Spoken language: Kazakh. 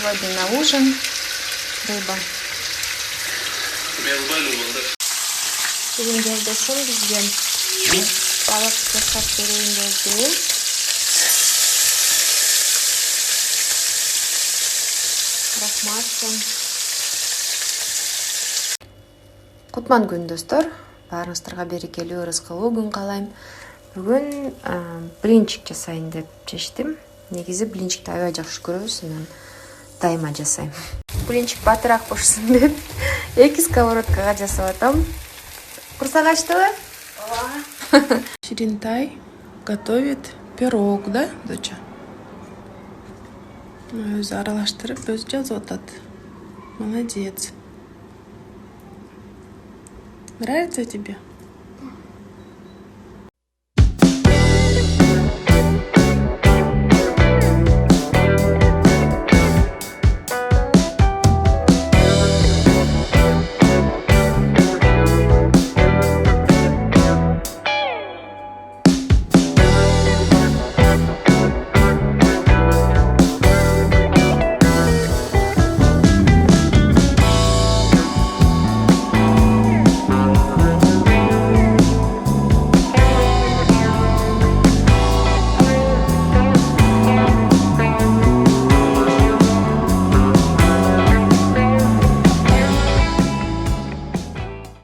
Сегодня на ужин рыба. Бүгін жолдашым бізге балық жасап берейін dedi. Рахмат. Кутман күн достор. Барыңыздарға берекелі ырызқылы күн қалайым. Бүгін блинчик жасайын деп шештім. Негізі блинчикті аябай жақсы көрөбүз, мен дайыма жасайм. Блинчик батыраак болушун деп 2 сковородкага жасап атам. Курсак ачтыбы? Ооба. Ширинтай готовит пирог, да, доча? Өзү аралаштырып, өзү жазып атат. Молодец. Нравится тебе?